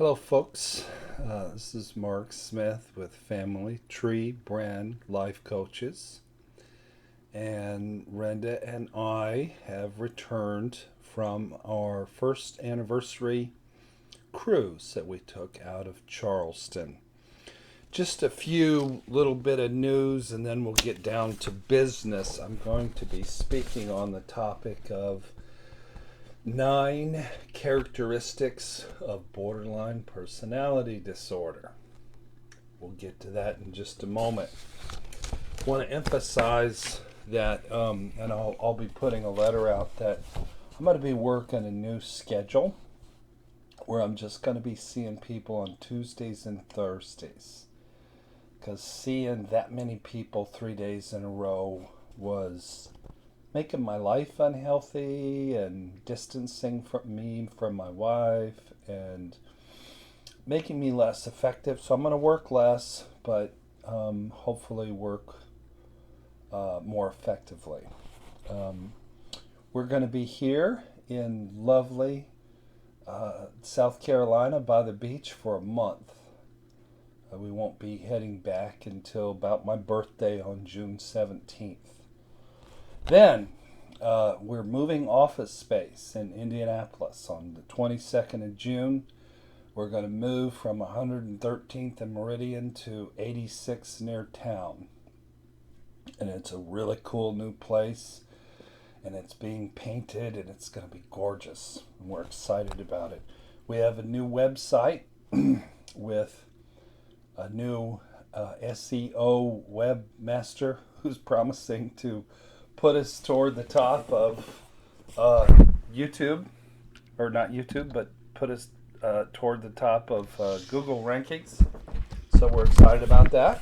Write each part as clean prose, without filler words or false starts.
Hello, folks. This is Mark Smith with Family Tree Brand Life Coaches. And Renda and I have returned from our first anniversary cruise that we took out of Charleston. Just a few little bit of news and then we'll get down to business. I'm going to be speaking on the topic of 9 characteristics of borderline personality disorder. We'll get to that in just a moment. I want to emphasize that, and I'll be putting a letter out that I'm going to be working a new schedule where I'm just going to be seeing people on Tuesdays and Thursdays. Because seeing that many people 3 days in a row was making my life unhealthy and distancing from my wife and making me less effective. So I'm going to work less, but hopefully work more effectively. We're going to be here in lovely South Carolina by the beach for a month. We won't be heading back until about my birthday on June 17th. Then we're moving office space in Indianapolis on the 22nd of June. We're going to move from 113th and Meridian to 86 near town. And it's a really cool new place. And it's being painted and it's going to be gorgeous. And we're excited about it. We have a new website with a new SEO webmaster who's promising to put us toward the top of YouTube, or not YouTube, but put us toward the top of Google rankings. So we're excited about that.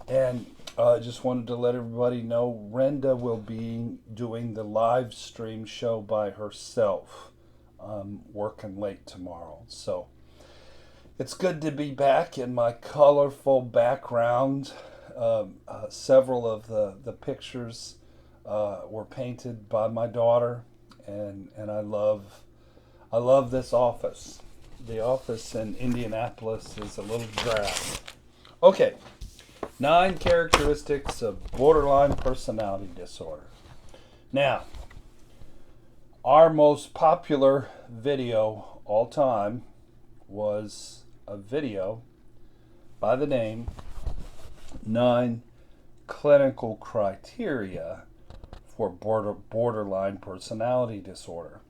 And I just wanted to let everybody know Renda will be doing the live stream show by herself. Working late tomorrow. So it's good to be back in my colorful background. Several of the pictures were painted by my daughter, and I love this office. The office in Indianapolis is a little drab. Okay, 9 characteristics of borderline personality disorder. Now, our most popular video all time was a video by the name 9 Clinical Criteria for Borderline Personality Disorder.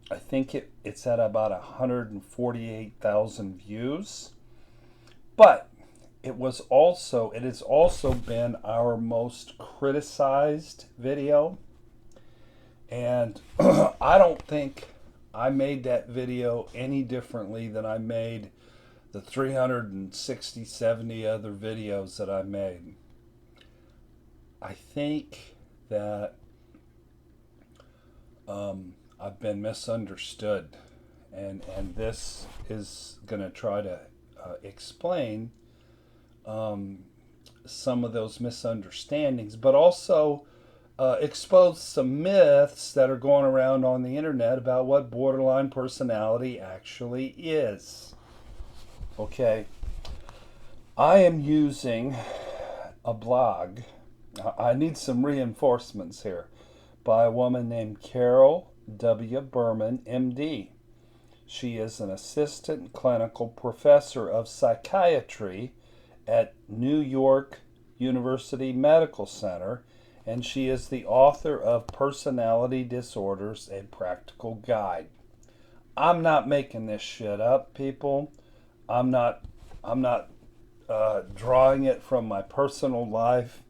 I think it's at about 148,000 views, but it has also been our most criticized video, and I don't think I made that video any differently than I made the 360, 70 other videos that I made. I think that I've been misunderstood, and this is going to try to explain some of those misunderstandings, but also expose some myths that are going around on the internet about what borderline personality actually is. Okay, I am using a blog. I need some reinforcements here, by a woman named Carol W. Berman, MD. She is an assistant clinical professor of psychiatry at New York University Medical Center, and she is the author of Personality Disorders: A Practical Guide. I'm not making this shit up, people. I'm not drawing it from my personal life.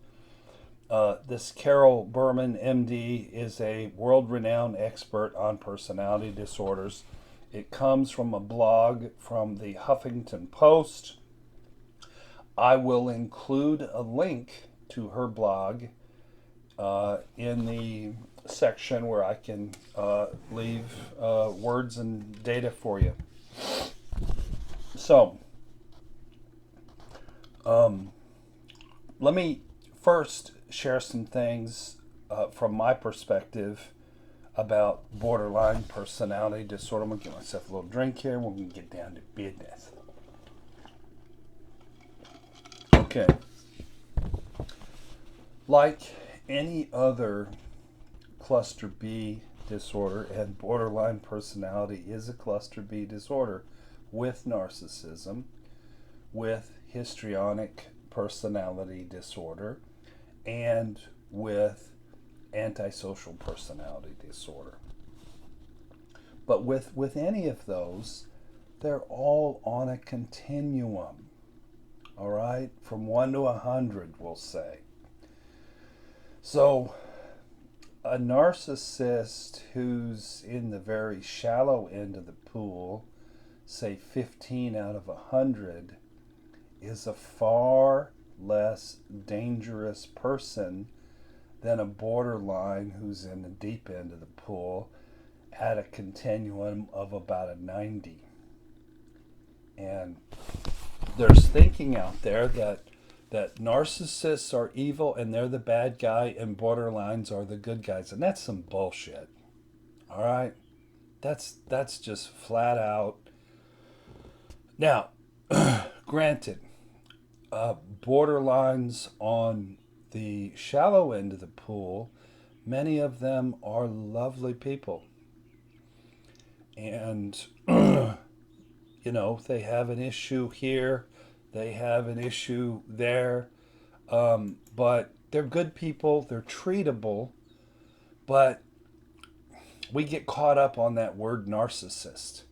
This Carol Berman, MD, is a world-renowned expert on personality disorders. It comes from a blog from the Huffington Post. I will include a link to her blog in the section where I can leave words and data for you. So, let me first share some things from my perspective about borderline personality disorder. I'm going to get myself a little drink here. We're going to get down to business. Okay. Like any other cluster B disorder, and borderline personality is a cluster B disorder with narcissism, with histrionic personality disorder, and with antisocial personality disorder. But with any of those, they're all on a continuum. All right? From 1 to 100, we'll say. So, a narcissist who's in the very shallow end of the pool, say 15 out of 100, is a far less dangerous person than a borderline who's in the deep end of the pool at a continuum of about a 90. And there's thinking out there that narcissists are evil and they're the bad guy and borderlines are the good guys. And that's some bullshit. All right? That's just flat out. Now, granted, borderlines on the shallow end of the pool, many of them are lovely people. And, they have an issue here, they have an issue there, but they're good people, they're treatable, but we get caught up on that word narcissist,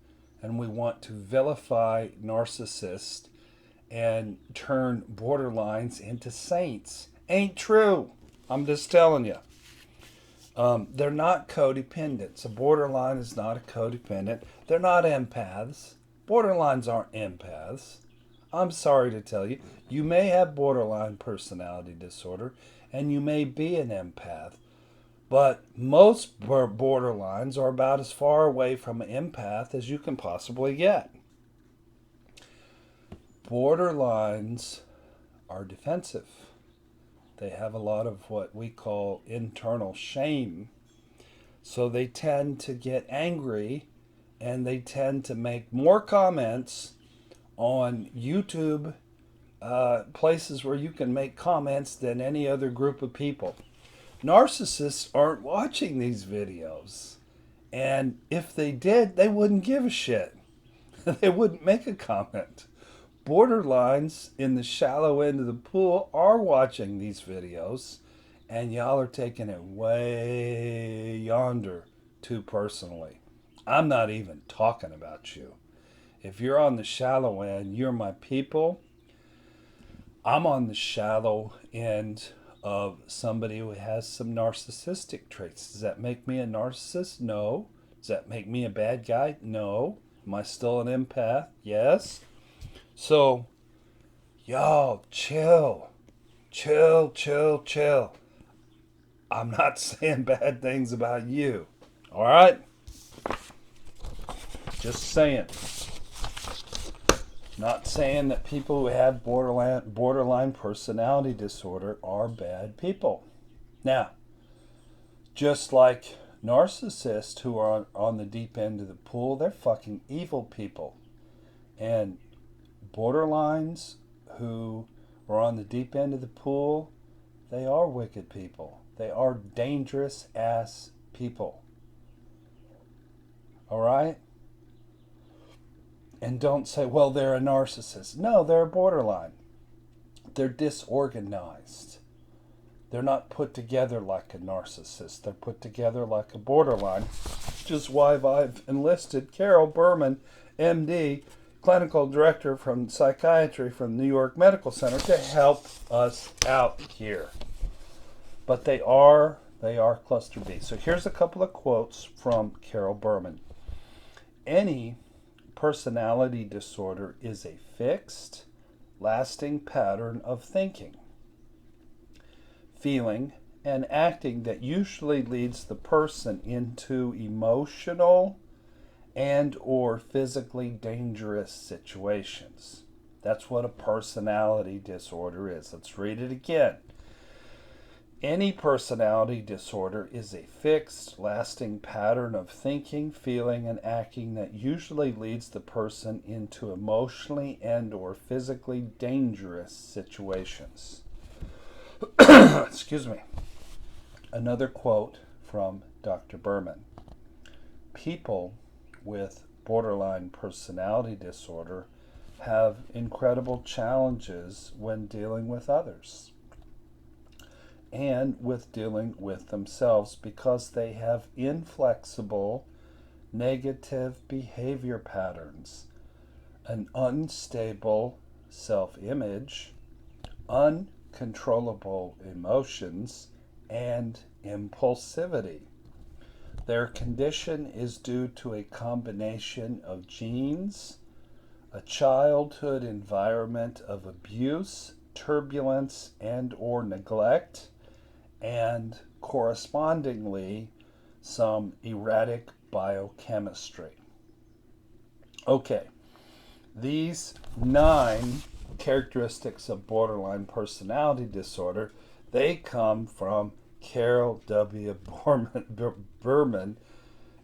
and we want to vilify narcissists and turn borderlines into saints. Ain't true. I'm just telling you. They're not codependents. A borderline is not a codependent. They're not empaths. Borderlines aren't empaths. I'm sorry to tell you. You may have borderline personality disorder, and you may be an empath. But most borderlines are about as far away from an empath as you can possibly get. Borderlines are defensive. They have a lot of what we call internal shame. So they tend to get angry and they tend to make more comments on YouTube, places where you can make comments, than any other group of people. Narcissists aren't watching these videos. And if they did, they wouldn't give a shit. They wouldn't make a comment. Borderlines in the shallow end of the pool are watching these videos, and y'all are taking it way yonder too personally. I'm not even talking about you. If you're on the shallow end, you're my people. I'm on the shallow end of somebody who has some narcissistic traits. Does that make me a narcissist? No. Does that make me a bad guy? No. Am I still an empath? Yes. So, y'all, chill. Chill. I'm not saying bad things about you. All right? Just saying. Not saying that people who have borderline personality disorder are bad people. Now, just like narcissists who are on the deep end of the pool, they're fucking evil people. And borderlines who are on the deep end of the pool, they are wicked people. They are dangerous ass people. All right? And don't say, well, they're a narcissist. No, they're a borderline. They're disorganized. They're not put together like a narcissist. They're put together like a borderline, which is why I've enlisted Carol Berman, MD, clinical director from psychiatry from New York Medical Center, to help us out here. But they are cluster B. So here's a couple of quotes from Carol Berman. Any personality disorder is a fixed, lasting pattern of thinking, feeling, and acting that usually leads the person into emotional and or physically dangerous situations. That's what a personality disorder is. Let's read it again. Any personality disorder is a fixed, lasting pattern of thinking, feeling, and acting that usually leads the person into emotionally and/or physically dangerous situations. Excuse me. Another quote from Dr. Berman. People with borderline personality disorder have incredible challenges when dealing with others and with dealing with themselves because they have inflexible negative behavior patterns, an unstable self-image, uncontrollable emotions, and impulsivity. Their condition is due to a combination of genes, a childhood environment of abuse, turbulence, and/or neglect, and correspondingly some erratic biochemistry. Okay, these 9 characteristics of borderline personality disorder, they come from Carol W. Berman,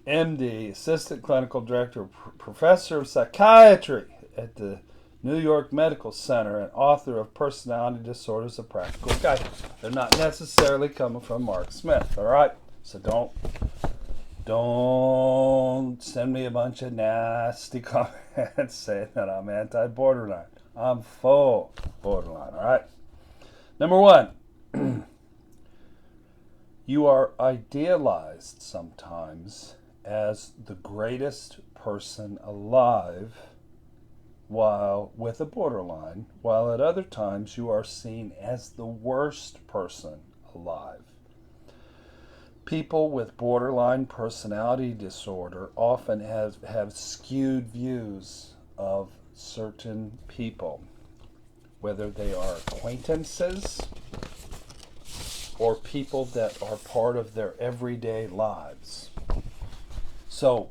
MD, Assistant Clinical Director, Professor of Psychiatry at the New York Medical Center, and author of Personality Disorders: A Practical Guide. They're not necessarily coming from Mark Smith, all right? So don't send me a bunch of nasty comments saying that I'm anti-borderline. I'm full borderline, all right? Number 1, you are idealized sometimes as the greatest person alive while with a borderline, while at other times you are seen as the worst person alive. People with borderline personality disorder often have skewed views of certain people, whether they are acquaintances or people that are part of their everyday lives. So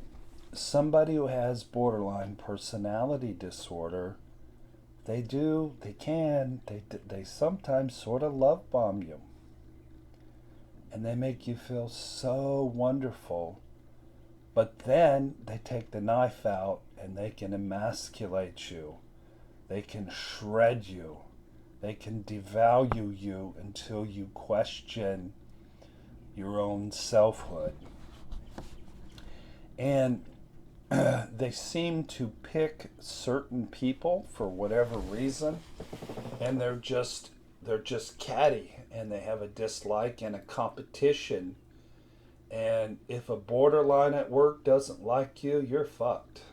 somebody who has borderline personality disorder, they sometimes sort of love bomb you. And they make you feel so wonderful. But then they take the knife out and they can emasculate you. They can shred you. They can devalue you until you question your own selfhood. And they seem to pick certain people for whatever reason, and they're just catty, and they have a dislike and a competition. And if a borderline at work doesn't like you, you're fucked,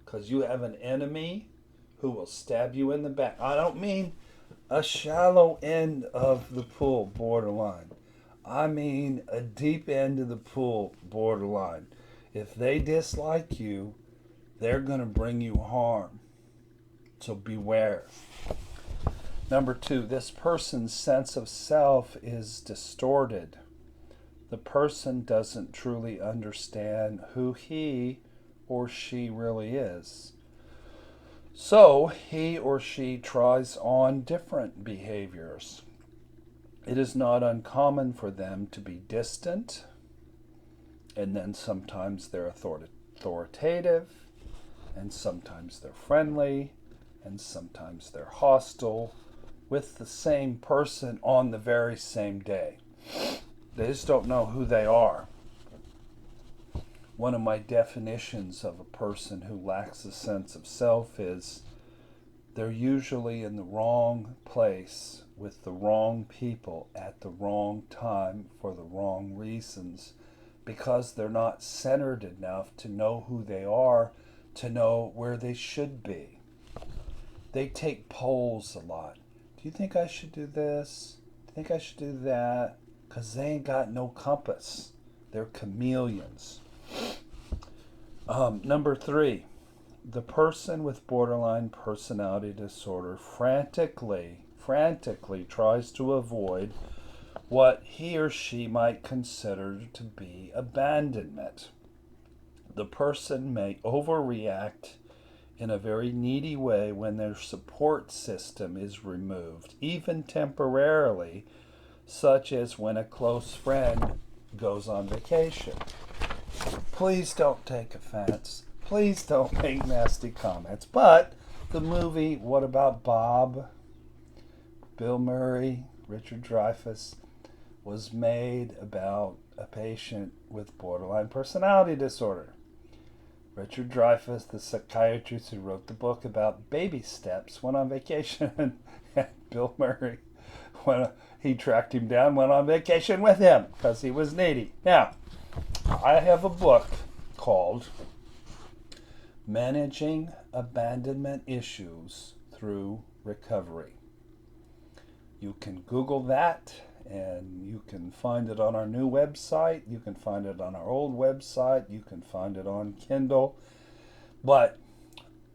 because you have an enemy who will stab you in the back. I don't mean a shallow end of the pool borderline. I mean a deep end of the pool borderline. If they dislike you, they're going to bring you harm. So beware. Number 2, this person's sense of self is distorted. The person doesn't truly understand who he or she really is. So he or she tries on different behaviors. It is not uncommon for them to be distant, and then sometimes they're authoritative, and sometimes they're friendly, and sometimes they're hostile with the same person on the very same day. They just don't know who they are. One of my definitions of a person who lacks a sense of self is they're usually in the wrong place with the wrong people at the wrong time for the wrong reasons, because they're not centered enough to know who they are, to know where they should be. They take polls a lot. Do you think I should do this? Do you think I should do that? Because they ain't got no compass. They're chameleons. Number 3, the person with borderline personality disorder frantically tries to avoid what he or she might consider to be abandonment. The person may overreact in a very needy way when their support system is removed, even temporarily, such as when a close friend goes on vacation. Please don't take offense. Please don't make nasty comments. But the movie What About Bob? Bill Murray, Richard Dreyfuss, was made about a patient with borderline personality disorder. Richard Dreyfuss, the psychiatrist who wrote the book about baby steps, went on vacation, and Bill Murray, when he tracked him down, went on vacation with him because he was needy. Now, I have a book called Managing Abandonment Issues Through Recovery. You can Google that, and you can find it on our new website. You can find it on our old website. You can find it on Kindle. But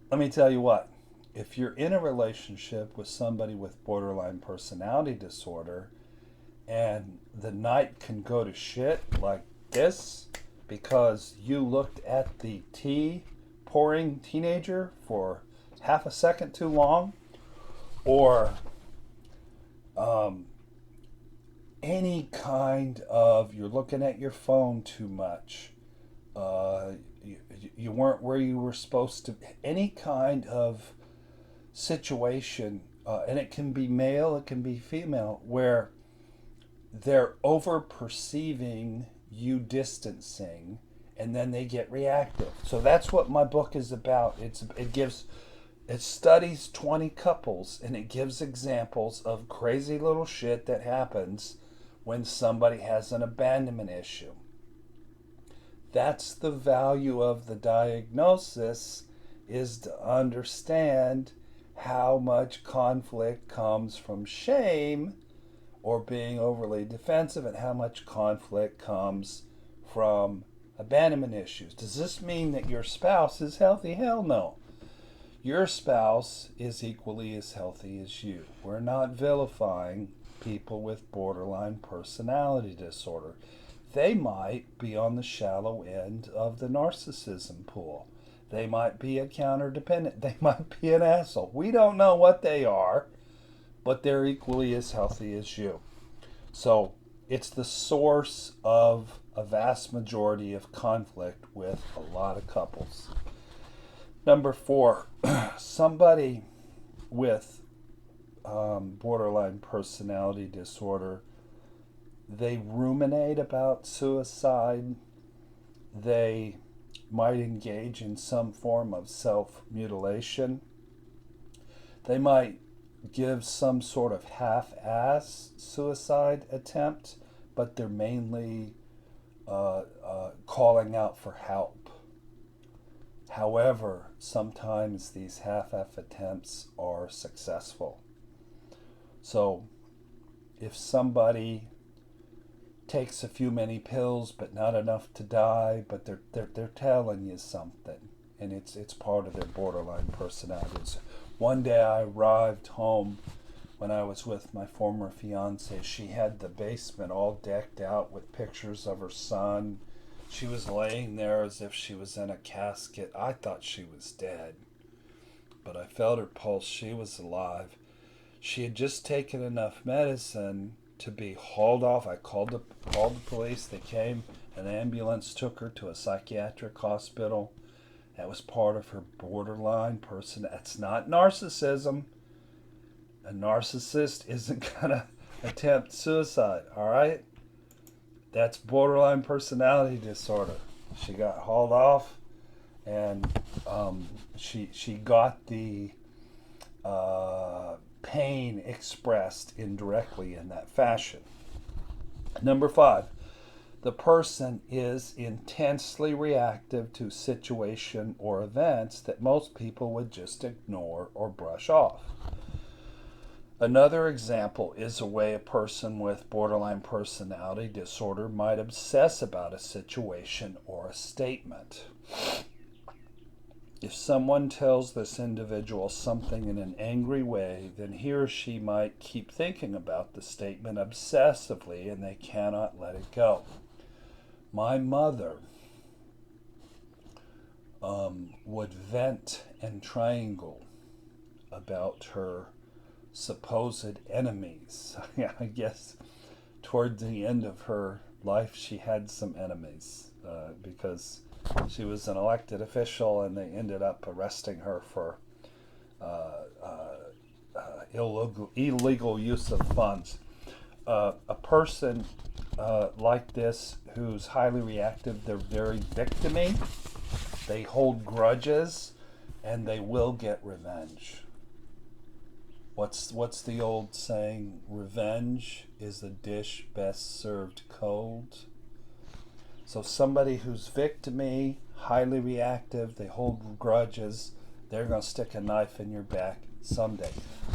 let me tell you what, if you're in a relationship with somebody with borderline personality disorder, and the night can go to shit like this because you looked at the tea pouring teenager for half a second too long, or any kind of, you're looking at your phone too much, you weren't where you were supposed to, any kind of situation, and it can be male, it can be female, where they're over perceiving you distancing, and then they get reactive. So that's what my book is about. It studies 20 couples, and it gives examples of crazy little shit that happens when somebody has an abandonment issue. That's the value of the diagnosis, is to understand how much conflict comes from shame or being overly defensive, and how much conflict comes from abandonment issues. Does this mean that your spouse is healthy? Hell no. Your spouse is equally as healthy as you. We're not vilifying people with borderline personality disorder. They might be on the shallow end of the narcissism pool. They might be a counter-dependent. They might be an asshole. We don't know what they are, but they're equally as healthy as you. So it's the source of a vast majority of conflict with a lot of couples. Number 4, somebody with borderline personality disorder, they ruminate about suicide. They might engage in some form of self-mutilation. They might give some sort of half-ass suicide attempt, but they're mainly calling out for help. However, sometimes these half-ass attempts are successful. So if somebody takes a few many pills but not enough to die, but they're telling you something, and it's part of their borderline personalities. One day I arrived home when I was with my former fiance. She had the basement all decked out with pictures of her son. She was laying there as if she was in a casket. I thought she was dead, but I felt her pulse. She was alive. She had just taken enough medicine to be hauled off. I called the police. They came. An ambulance took her to a psychiatric hospital. That was part of her borderline person. That's not narcissism. A narcissist isn't going to attempt suicide, all right? That's borderline personality disorder. She got hauled off, and she got the pain expressed indirectly in that fashion. Number 5, the person is intensely reactive to situation or events that most people would just ignore or brush off. Another example is a way a person with borderline personality disorder might obsess about a situation or a statement. If someone tells this individual something in an angry way, then he or she might keep thinking about the statement obsessively, and they cannot let it go. My mother would vent and triangle about her supposed enemies. I guess toward the end of her life, she had some enemies because she was an elected official, and they ended up arresting her for illegal use of funds. A person like this who's highly reactive, they're very victim-y. They hold grudges, and they will get revenge. What's the old saying? Revenge is a dish best served cold. So somebody who's victim-y, highly reactive, they hold grudges, they're going to stick a knife in your back someday.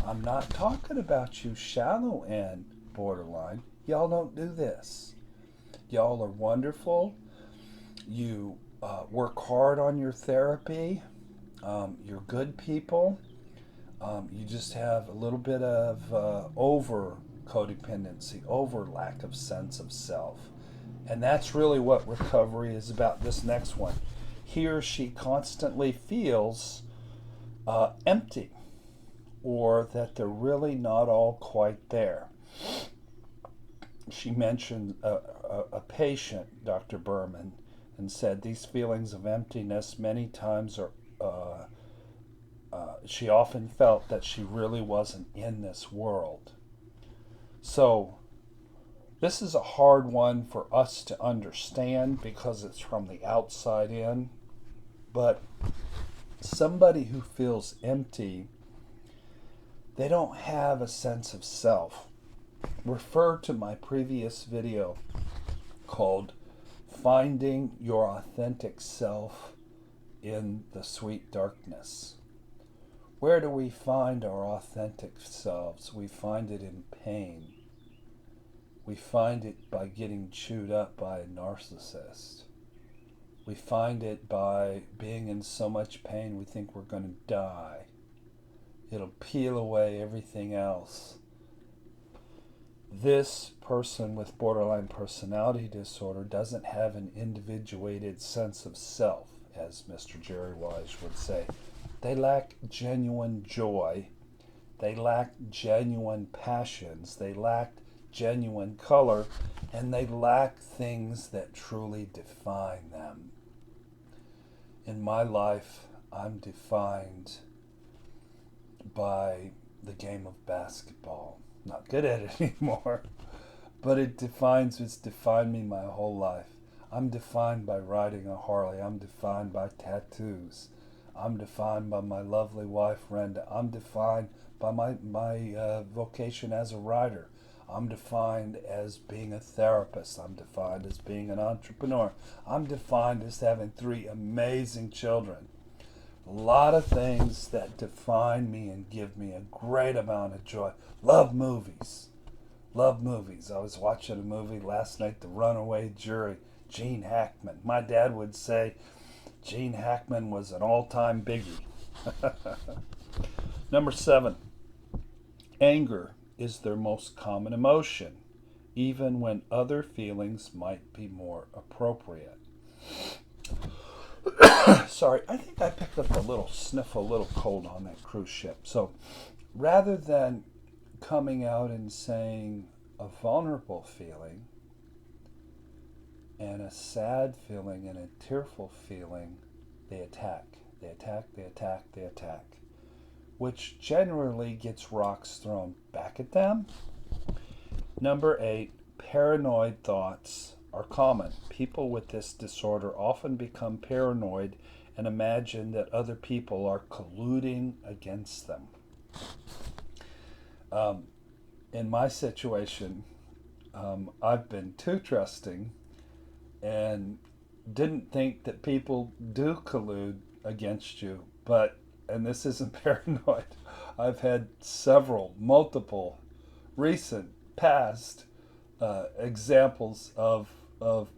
I'm not talking about you shallow end borderline. Y'all don't do this. Y'all are wonderful. You work hard on your therapy. You're good people. You just have a little bit of over codependency, over lack of sense of self. And that's really what recovery is about. This next one. He or she constantly feels empty, or that they're really not all quite there. She mentioned a patient, Dr. Berman, and said these feelings of emptiness many times are she often felt that she really wasn't in this world. So this is a hard one for us to understand because it's from the outside in. But somebody who feels empty, they don't have a sense of self. Refer to my previous video called Finding Your Authentic Self in the Sweet Darkness. Where do we find our authentic selves? We find it in pain. We find it by getting chewed up by a narcissist. We find it by being in so much pain we think we're going to die. It'll peel away everything else. This person with borderline personality disorder doesn't have an individuated sense of self, as Mr. Jerry Wise would say. They lack genuine joy. They lack genuine passions. They lack genuine color. And they lack things that truly define them. In my life, I'm defined by the game of basketball. Not good at it anymore, but it's defined me my whole life. I'm defined by riding a Harley. I'm defined by tattoos. I'm defined by my lovely wife, Renda. I'm defined by my vocation as a writer. I'm defined as being a therapist. I'm defined as being an entrepreneur. I'm defined as having 3 amazing children. A lot of things that define me and give me a great amount of joy. Love movies. Love movies. I was watching a movie last night, The Runaway Jury, Gene Hackman. My dad would say Gene Hackman was an all-time biggie. Number 7, anger is their most common emotion, even when other feelings might be more appropriate. Sorry, I think I picked up a little cold on that cruise ship. So rather than coming out and saying a vulnerable feeling and a sad feeling and a tearful feeling, they attack, which generally gets rocks thrown back at them. Number 8, paranoid thoughts are common. People with this disorder often become paranoid and imagine that other people are colluding against them. In my situation, I've been too trusting and didn't think that people do collude against you. But, and this isn't paranoid, I've had multiple recent past examples of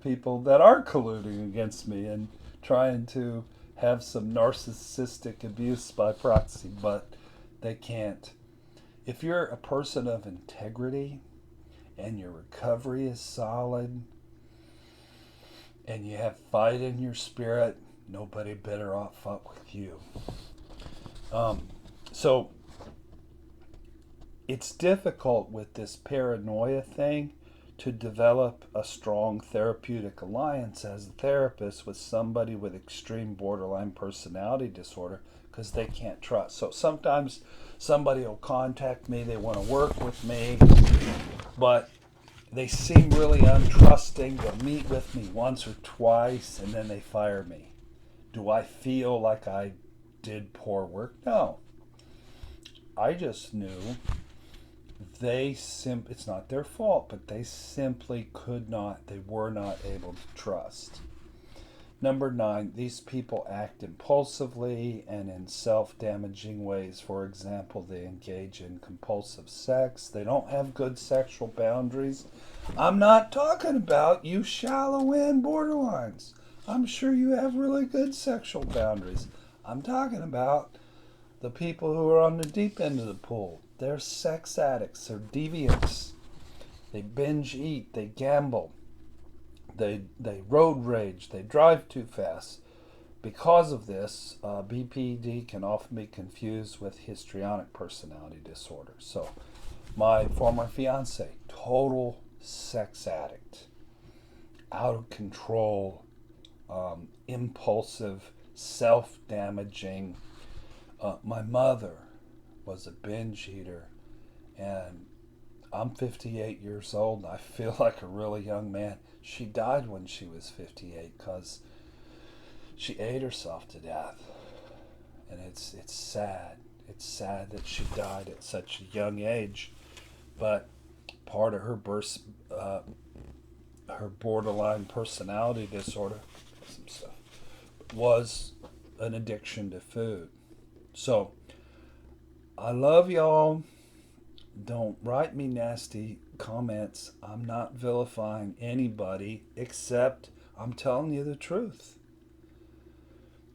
people that are colluding against me and trying to have some narcissistic abuse by proxy, but they can't. If you're a person of integrity and your recovery is solid and you have fight in your spirit, nobody better off fuck with you. So it's difficult with this paranoia thing to develop a strong therapeutic alliance as a therapist with somebody with extreme borderline personality disorder because they can't trust. So sometimes somebody will contact me, they want to work with me, but they seem really untrusting. They'll meet with me once or twice and then they fire me. Do I feel like I did poor work? No. I just knew it's not their fault, but they simply were not able to trust. Number 9, these people act impulsively and in self-damaging ways. For example, they engage in compulsive sex. They don't have good sexual boundaries. I'm not talking about you shallow end borderlines. I'm sure you have really good sexual boundaries. I'm talking about the people who are on the deep end of the pool. They're sex addicts. They're deviants. They binge eat. They gamble. They road rage. They drive too fast. Because of this, BPD can often be confused with histrionic personality disorder. So, my former fiance, total sex addict, out of control, impulsive, self-damaging. My mother was a binge eater, and I'm 58 years old and I feel like a really young man. She died when she was 58 because she ate herself to death, and it's sad. It's sad that she died at such a young age, but part of her borderline personality disorder, some stuff, was an addiction to food. So, I love y'all. Don't write me nasty comments. I'm not vilifying anybody except I'm telling you the truth.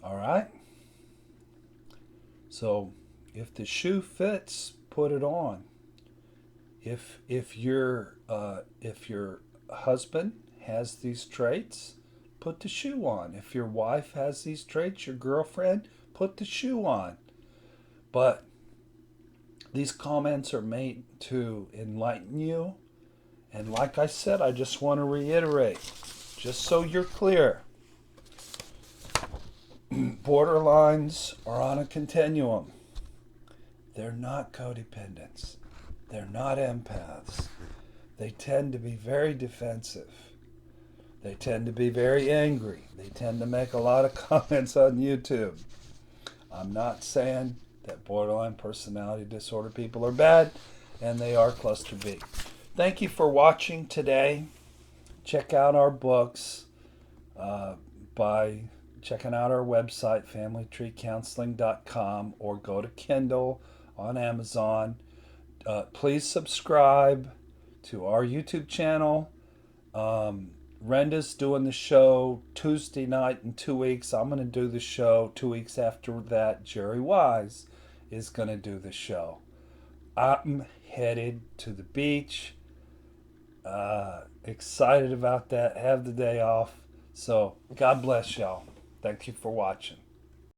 All right? So, if the shoe fits, put it on. If your husband has these traits, put the shoe on. If your wife has these traits, your girlfriend, put the shoe on. But these comments are made to enlighten you. And like I said, I just want to reiterate, just so you're clear, borderlines are on a continuum. They're not codependents. They're not empaths. They tend to be very defensive. They tend to be very angry. They tend to make a lot of comments on YouTube. I'm not saying that borderline personality disorder people are bad, and they are cluster B. Thank you for watching today. Check out our books by checking out our website, familytreecounseling.com, or go to Kindle on Amazon. Please subscribe to our YouTube channel. Renda's doing the show Tuesday night in 2 weeks. I'm going to do the show 2 weeks after that. Jerry Wise is going to do the show. I'm headed to the beach. Excited about that. Have the day off. So God bless y'all. Thank you for watching.